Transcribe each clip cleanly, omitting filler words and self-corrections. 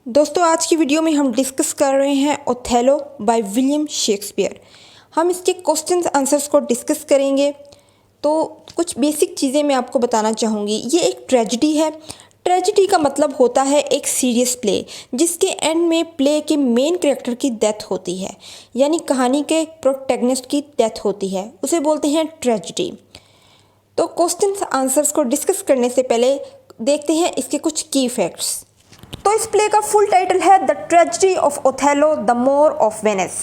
दोस्तों आज की वीडियो में हम डिस्कस कर रहे हैं ओथेलो बाय विलियम शेक्सपियर। हम इसके क्वेश्चंस आंसर्स को डिस्कस करेंगे। तो कुछ बेसिक चीज़ें मैं आपको बताना चाहूँगी। ये एक ट्रेजेडी है। ट्रेजेडी का मतलब होता है एक सीरियस प्ले जिसके एंड में प्ले के मेन कैरेक्टर की डेथ होती है, यानी कहानी के प्रोटैगनिस्ट की डेथ होती है, उसे बोलते हैं ट्रेजेडी। तो क्वेश्चंस आंसर्स को डिस्कस करने से पहले देखते हैं इसके कुछ की फैक्ट्स। तो इस प्ले का फुल टाइटल है the tragedy of Othello the Moor of Venice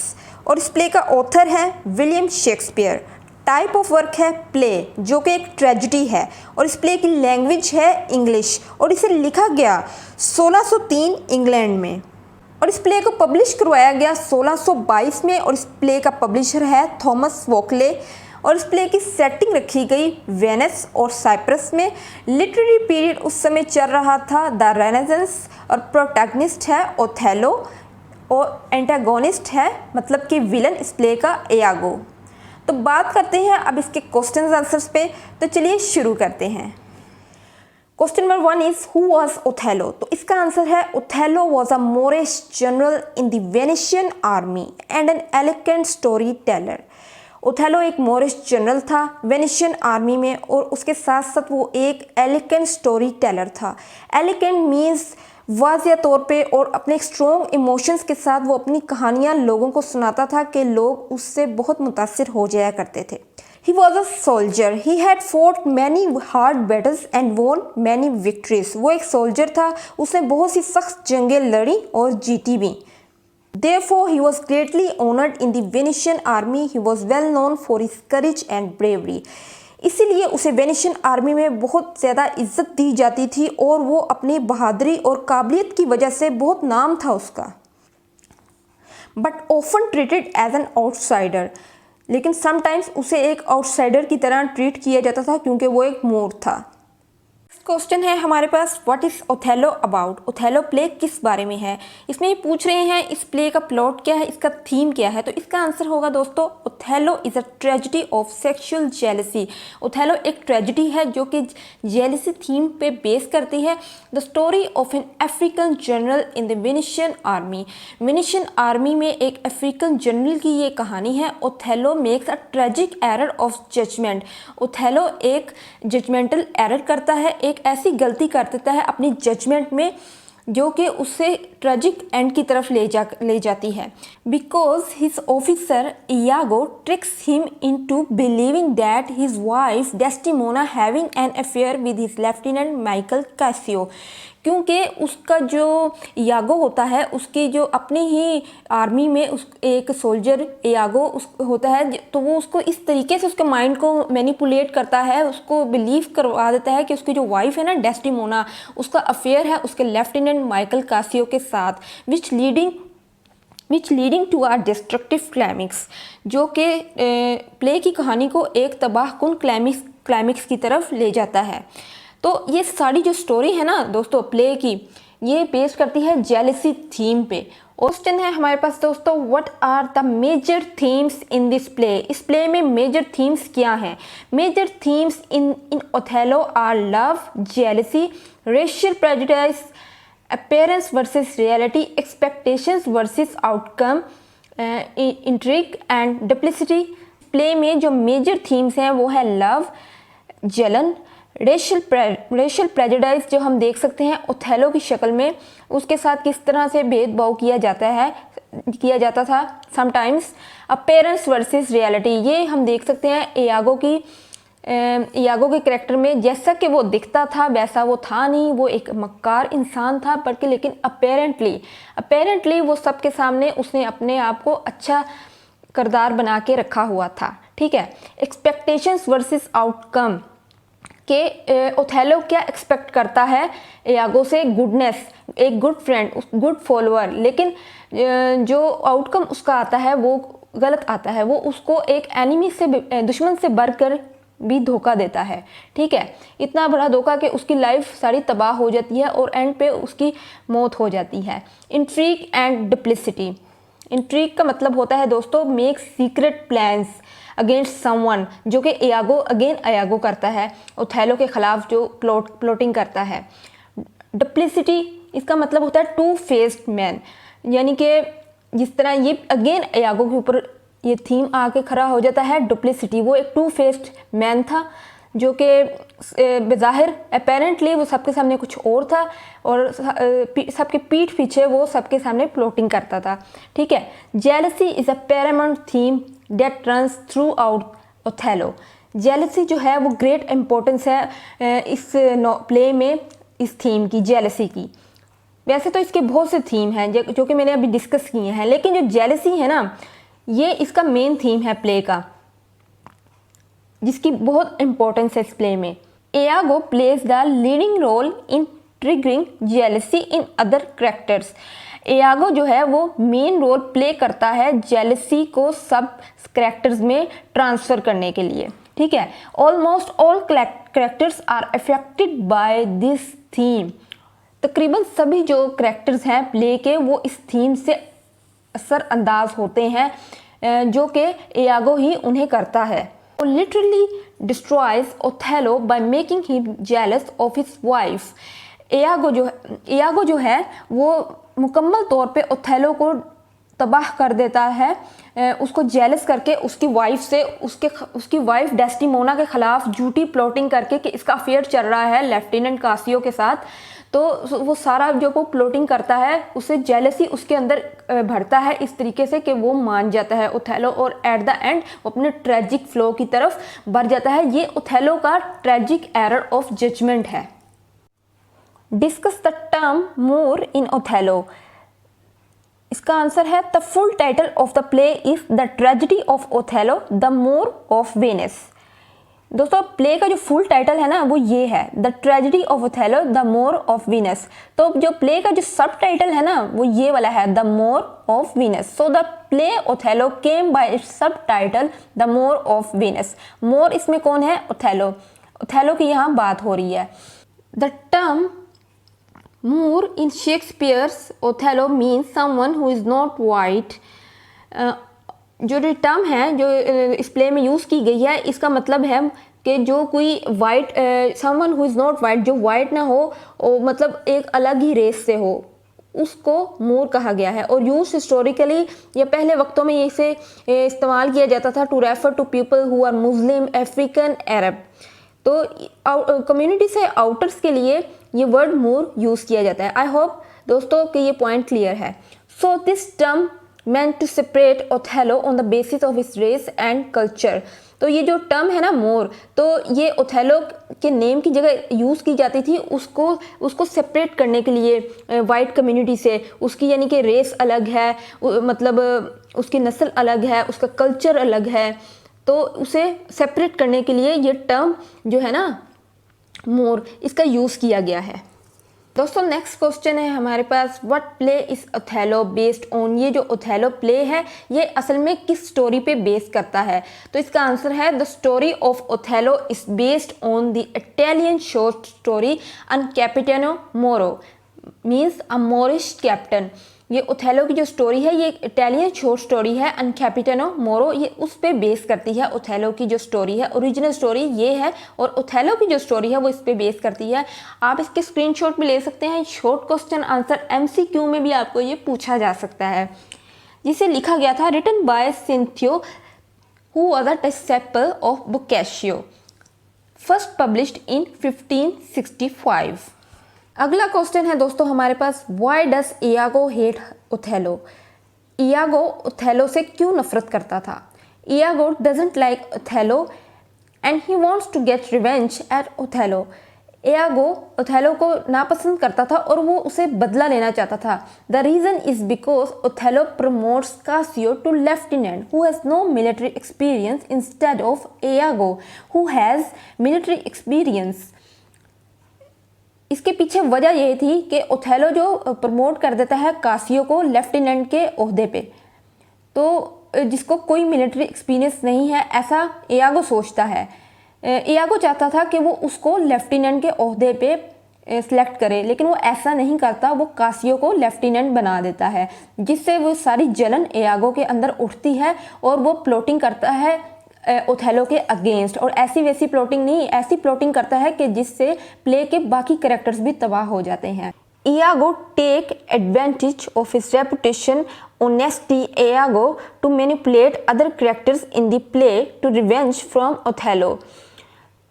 और इस प्ले का ऑथर है William Shakespeare. Type of work है प्ले, जो कि एक ट्रेजेडी है और इस प्ले की लैंग्वेज है इंग्लिश और इसे लिखा गया 1603 इंग्लैंड में और इस प्ले को पब्लिश करवाया गया 1622 में और इस प्ले का पब्लिशर है थॉमस वोकले और इस प्ले की सेटिंग रखी गई वेनिस और साइप्रस में। लिटरेरी पीरियड उस समय चल रहा था द रेनेसेंस और प्रोटैगनिस्ट है ओथेलो और एंटागोनिस्ट है मतलब कि विलन इस प्ले का इयागो। तो बात करते हैं अब इसके क्वेश्चन आंसर्स पे। तो चलिए शुरू करते हैं। Question number 1 is who was Othello. तो इसका आंसर है Othello was a Moorish general in the Venetian army and an elegant storyteller. Othello एक मोरिश जनरल था वेनिशियन आर्मी में और उसके साथ साथ वो एक एलिगेंट स्टोरी टेलर था। एलिगेंट मीन्स वाज़िया तौर पे और अपने स्ट्रॉन्ग इमोशंस के साथ वो अपनी कहानियाँ लोगों को सुनाता था कि लोग उससे बहुत मुतासिर हो जाया करते थे। He was a soldier. He had fought many hard battles and won many victories. वो एक सोल्जर था, उसने बहुत सी सख्त जंगें लड़ी और जीती भी। Therefore, he was greatly honored in the Venetian army. He was well known for his courage and bravery. इसीलिए उसे वेनिशियन आर्मी में बहुत ज़्यादा इज्जत दी जाती थी और वो अपनी बहादुरी और काबिलियत की वजह से बहुत नाम था उसका। But often treated as an outsider, लेकिन समटाइम्स उसे एक आउटसाइडर की तरह ट्रीट किया जाता था क्योंकि वो एक मोर था। क्वेश्चन है हमारे पास what is Othello about. Othello play किस बारे में है। इसमें ये पूछ रहे हैं इस प्ले का प्लॉट क्या है, इसका थीम क्या है। तो इसका आंसर होगा दोस्तों Othello is a tragedy of sexual jealousy. Othello एक ट्रेजेडी है जो कि जेलसी थीम पे बेस करती है। The story of an African general in the Venetian army. Venetian army में एक अफ्रीकन जनरल की ये कहानी है। Othello makes a tragic error of judgement. Othello एक जजमेंटल एरर करता है, एक ऐसी गलती कर देता है अपनी जजमेंट में जो कि उससे ट्रेजिक एंड की तरफ ले जाती है। Because his officer Iago tricks him into believing that his wife Desdemona having an affair with his lieutenant Michael Casio. क्योंकि उसका जो इयागो होता है उसकी जो अपनी ही आर्मी में उस एक सोल्जर इयागो उस होता है, तो वो उसको इस तरीके से उसके माइंड को मैनिपुलेट करता है, उसको बिलीव करवा देता है कि उसकी जो वाइफ है ना डेस्टिमोना, उसका अफेयर है उसके लेफ्टिनेंट माइकल कासियो के साथ, विच लीडिंग टू आर डिस्ट्रक्टिव क्लाइमिक्स, जो कि प्ले की कहानी को एक तबाहकुन क्लाइमिक्स की तरफ ले जाता है। तो ये सारी जो स्टोरी है ना दोस्तों प्ले की, ये बेस करती है जेलसी थीम पे। क्वेश्चन है हमारे पास दोस्तों what are the major themes in this play. इस प्ले में मेजर थीम्स क्या हैं। Major themes in Othello are love, jealousy, racial prejudice, appearance versus reality, expectations versus outcome, intrigue and duplicity. Play में जो मेजर थीम्स हैं वो है love, जलन, रेशियल प्रेजुडिस जो हम देख सकते हैं ओथेलो की शक्ल में, उसके साथ किस तरह से भेदभाव किया जाता था समटाइम्स। अपीयरेंस वर्सेस रियलिटी, ये हम देख सकते हैं इयागो के कैरेक्टर में, जैसा कि वो दिखता था वैसा वो था नहीं, वो एक मक्कार इंसान था बल्कि लेकिन अपेरेंटली वो सबके सामने उसने अपने आप को अच्छा किरदार बना के रखा हुआ था। ठीक है। एक्सपेक्टेशंस वर्सेस आउटकम कि ओथेलो क्या एक्सपेक्ट करता है इयागो से, गुडनेस, एक गुड फ्रेंड, गुड फॉलोअर, लेकिन जो आउटकम उसका आता है वो गलत आता है। वो उसको एक एनिमी से, दुश्मन से बढ़कर भी धोखा देता है। ठीक है। इतना बड़ा धोखा कि उसकी लाइफ सारी तबाह हो जाती है और एंड पे उसकी मौत हो जाती है। Intrigue and duplicity. इंट्रीग का मतलब होता है दोस्तों make secret plans against someone, जो कि इयागो करता है ओथेलो के खिलाफ जो प्लॉटिंग करता है। डुप्लिसिटी इसका मतलब होता है टू फेस्ड मैन, यानी कि जिस तरह ये अगेन यागो के ऊपर ये थीम आके खड़ा हो जाता है, डुप्लिसिटी। वो एक टू फेस्ड मैन था जो कि बज़ाहिर अपेरेंटली वो सबके सामने कुछ और था और सबके पीठ पीछे वो सबके सामने प्लॉटिंग करता था। ठीक है, jealousy is a Paramount theme that runs through out Othello. Jealousy जो है वो ग्रेट इम्पोर्टेंस है इस प्ले में, इस थीम की, जेलसी की। वैसे तो इसके बहुत से थीम हैं जो कि मैंने अभी डिस्कस किए हैं, लेकिन जो जेलसी है ना, ये इसका मेन थीम है प्ले का, जिसकी बहुत इंपॉर्टेंस है इस प्ले में। Iago plays the leading role in triggering jealousy in other characters. Iago जो है वो मेन रोल प्ले करता है जेलसी को सब कैरेक्टर्स में ट्रांसफ़र करने के लिए। ठीक है, almost all characters are affected by this theme. तकरीबन सभी जो कैरेक्टर्स हैं प्ले के वो इस थीम से असरअंदाज होते हैं जो कि एयागो ही उन्हें करता है। Literally destroys Othello by making him jealous of his wife. Iago जो है वो मुकम्मल तौर पे ओथेलो को तबाह कर देता है, उसको जेलस करके उसकी वाइफ से, उसकी वाइफ डेस्टिमोना के ख़िलाफ़ झूठी प्लॉटिंग करके कि इसका अफेयर चल रहा है लेफ्टिनेंट कासियो के साथ। तो वो सारा जो वो प्लॉटिंग करता है उससे जेलसी उसके अंदर भरता है इस तरीके से कि वो मान जाता है ओथेलो और एट द एंड वो अपने ट्रेजिक फ्लो की तरफ बढ़ जाता है। ये ओथेलो का ट्रेजिक एरर ऑफ जजमेंट है। Discuss the term more in Othello. इसका आंसर है the full title of the play is the tragedy of Othello the Moor of Venice. दोस्तों प्ले का जो फुल टाइटल है ना वो ये है, the tragedy of Othello the Moor of Venus. तो जो प्ले का जो सब टाइटल है ना वो ये वाला है, the Moor of Venus. So the play Othello came by its subtitle the Moor of Venus. Moor इसमें कौन है? ओथेलो। ओथेलो की यहाँ बात हो रही है। The term more in Shakespeare's Othello means someone who is not white. जो टर्म है जो इस प्ले में यूज़ की गई है, इसका मतलब है कि जो कोई white, someone who is not white, जो वाइट ना हो और मतलब एक अलग ही रेस से हो, उसको मोर कहा गया है। और यूज हिस्टोरिकली या पहले वक्तों में इसे इस्तेमाल किया जाता था to refer to people who are Muslim, African, Arab. तो कम्युनिटी से आउटर्स के लिए ये वर्ड मोर यूज़ किया जाता है। आई होप दोस्तों कि ये पॉइंट क्लियर है। So this term meant to separate Othello on the basis of his race and culture। तो ये जो टर्म है ना मोर, तो ये ओथेलो के नेम की जगह यूज़ की जाती थी उसको सेपरेट करने के लिए वाइट कम्युनिटी से। उसकी यानी कि रेस अलग है, मतलब उसकी नस्ल अलग है, उसका कल्चर अलग है, तो उसे सेपरेट करने के लिए ये टर्म जो है ना मोर, इसका यूज़ किया गया है। दोस्तों नेक्स्ट क्वेश्चन है हमारे पास, what play is Othello based on. ये जो ओथेलो प्ले है ये असल में किस स्टोरी पे बेस करता है? तो इसका आंसर है the story of Othello is based on the Italian short story Un Capitano Moro, means a Moorish captain. ये ओथेलो की जो स्टोरी है ये इटालियन शॉर्ट स्टोरी है एन कैपिटनो मोरो, ये उस पे बेस करती है। ओथेलो की जो स्टोरी है, ओरिजिनल स्टोरी ये है, और ओथेलो की जो स्टोरी है वो इस पे बेस करती है। आप इसके स्क्रीनशॉट भी ले सकते हैं। शॉर्ट क्वेश्चन आंसर MCQ में भी आपको ये पूछा जा सकता है, जिसे लिखा गया था written by Cinthio who was a disciple of Boccaccio, first published in 1565। अगला क्वेश्चन है दोस्तों हमारे पास, why does Iago hate Othello. Iago Othello से क्यों नफरत करता था? Iago doesn't like Othello and he wants to get revenge at Othello. Iago Othello को नापसंद करता था और वो उसे बदला लेना चाहता था। The reason is because Othello promotes Cassio to lieutenant who has no military experience instead of Iago who has military experience. इसके पीछे वजह ये थी कि ओथेलो जो प्रमोट कर देता है कासियो को लेफ्टिनेंट के ओहदे पे, तो जिसको कोई मिलिट्री एक्सपीरियंस नहीं है ऐसा इयागो सोचता है। इयागो चाहता था कि वो उसको लेफ्टिनेंट के ओहदे पे सिलेक्ट करे, लेकिन वो ऐसा नहीं करता, वो कासियो को लेफ्टिनेंट बना देता है, जिससे वो सारी जलन इयागो के अंदर उठती है और वो प्लॉटिंग करता है ओथेलो के अगेंस्ट। और ऐसी वैसी प्लॉटिंग नहीं, ऐसी प्लॉटिंग करता है कि जिससे प्ले के बाकी कैरेक्टर्स भी तबाह हो जाते हैं। Iago take advantage of his reputation, honesty, Iago to manipulate other characters in the play to revenge from Othello.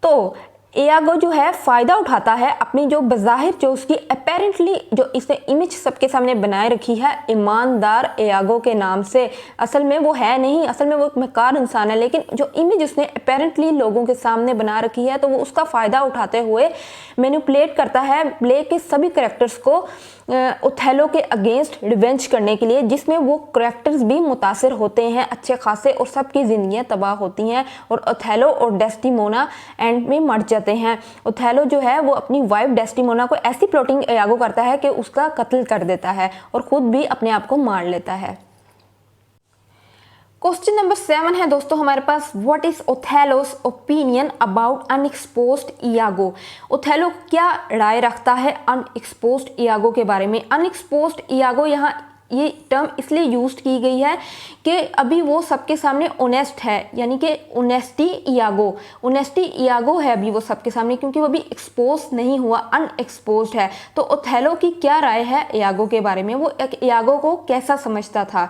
तो एयागो जो है फ़ायदा उठाता है अपनी जो बज़ाहिर जो उसकी अपेरेंटली जो इसने इमेज सबके सामने बनाए रखी है ईमानदार एयागो के नाम से। असल में वो है नहीं, असल में वो एक मक्कार इंसान है, लेकिन जो इमेज उसने अपेरेंटली लोगों के सामने बना रखी है तो वो उसका फ़ायदा उठाते हुए मैनिपुलेट करता है प्ले के सभी करेक्टर्स को ओथेलो के अगेंस्ट रिवेंज करने के लिए, जिसमें वो करेक्टर्स भी मुतासिर होते हैं अच्छे खासे और सबकी ज़िंदगियाँ तबाह होती हैं और ओथेलो और डेस्टिमोना एंड में मर जाते हैं। ओथेलो जो है वो अपनी वाइफ डेस्टिमोना को ऐसी प्लॉटिंग एयागो करता है कि उसका कत्ल कर देता है और ख़ुद भी अपने आप को मार लेता है। क्वेश्चन नंबर 7 है दोस्तों हमारे पास, what is Othello's opinion about unexposed Iago. Othello क्या राय रखता है अनएक्सपोज्ड इयागो के बारे में। अनएक्सपोज्ड इयागो यहाँ ये टर्म इसलिए यूज की गई है कि अभी वो सबके सामने ऑनेस्ट है, यानी कि ऑनेस्टी इयागो है अभी वो सबके सामने, क्योंकि वो अभी एक्सपोज नहीं हुआ, अनएक्सपोज्ड है। तो ओथेलो की क्या राय है इयागो के बारे में, वो इयागो को कैसा समझता था।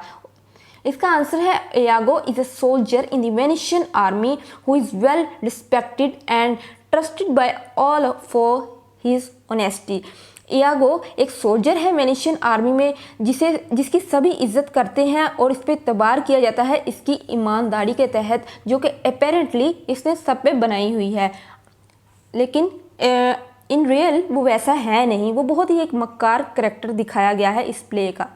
इसका आंसर है Iago is a soldier in the Venetian army who is well respected and trusted bye all for his honesty. Iago एक सोल्जर है वेनिशियन आर्मी में जिसकी सभी इज्जत करते हैं और इस पर एतबार किया जाता है इसकी ईमानदारी के तहत, जो कि अपेरेंटली इसने सब पे बनाई हुई है, लेकिन इन रियल वो वैसा है नहीं, वो बहुत ही एक मक्कार करैक्टर दिखाया गया है इस प्ले का।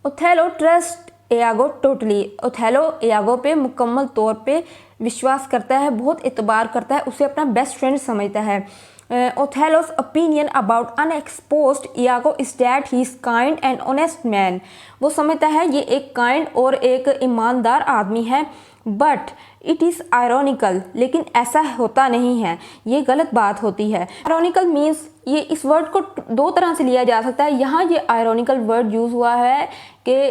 Othello trust Iago totally. Othello Iago पे मुकम्मल तौर पे विश्वास करता है, बहुत एतबार करता है, उसे अपना बेस्ट फ्रेंड समझता है। Othello's opinion about unexposed Iago is that he is kind and honest man. वो समझता है ये एक काइंड और एक ईमानदार आदमी है, बट इट इज़ आयरॉनिकल, लेकिन ऐसा होता नहीं है, ये गलत बात होती है। आयरॉनिकल मीन्स ये इस वर्ड को दो तरह से लिया जा सकता है। यहाँ ये आयरॉनिकल वर्ड यूज़ हुआ है कि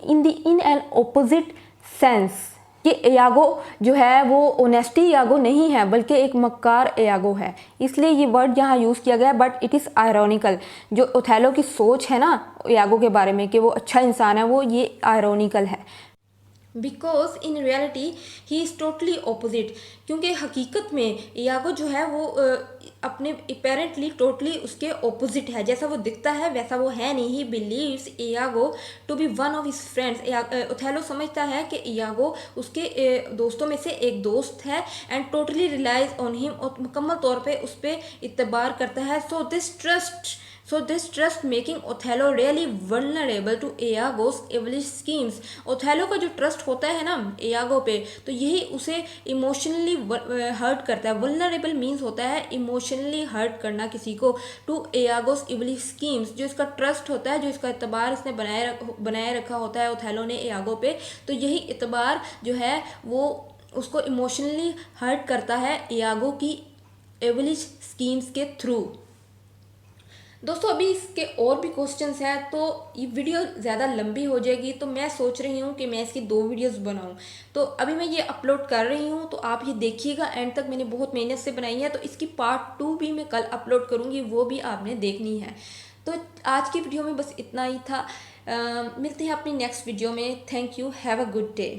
इन एन ऑपोजिट सेंस, कि इयागो जो है वो ऑनेस्टी इयागो नहीं है बल्कि एक मक्कार इयागो है, इसलिए ये वर्ड यहाँ यूज़ किया गया है। बट इट इज़ आयरॉनिकल, जो ओथेलो की सोच है ना इयागो के बारे में कि वो अच्छा इंसान है, वो ये आयरॉनिकल है। Because in reality he is totally opposite, क्योंकि हकीकत में इयागो जो है वो अपने अपेरेंटली टोटली उसके ऑपोजिट है, जैसा वो दिखता है वैसा वो है नहीं। He believes Iago to be one of his friends. Othello समझता है कि इयागो उसके दोस्तों में से एक दोस्त है and totally relies on him, और मुकम्मल तौर पे उस पर इतबार करता है। So this trust making Othello really vulnerable to Iago's evilish schemes। Othello का जो ट्रस्ट होता है ना इयागो पे, तो यही उसे इमोशनली हर्ट करता है। वल्नरेबल मीन्स होता है इमोशनली हर्ट करना किसी को, टू इयागोस इवलिश स्कीम्स। जो इसका ट्रस्ट होता है, जो इसका एतबार इसने बनाए रखा होता है ओथेलो ने इयागो पे, तो यही एतबार जो है वो उसको इमोशनली हर्ट करता है इयागो की एवलिश स्कीम्स के थ्रू। दोस्तों अभी इसके और भी क्वेश्चंस हैं, तो ये वीडियो ज़्यादा लंबी हो जाएगी, तो मैं सोच रही हूँ कि मैं इसकी 2 वीडियोस बनाऊँ। तो अभी मैं ये अपलोड कर रही हूँ, तो आप ये देखिएगा एंड तक, मैंने बहुत मेहनत से बनाई है। तो इसकी पार्ट 2 भी मैं कल अपलोड करूँगी, वो भी आपने देखनी है। तो आज की वीडियो में बस इतना ही था। मिलते हैं अपनी नेक्स्ट वीडियो में। Thank you, have a good day.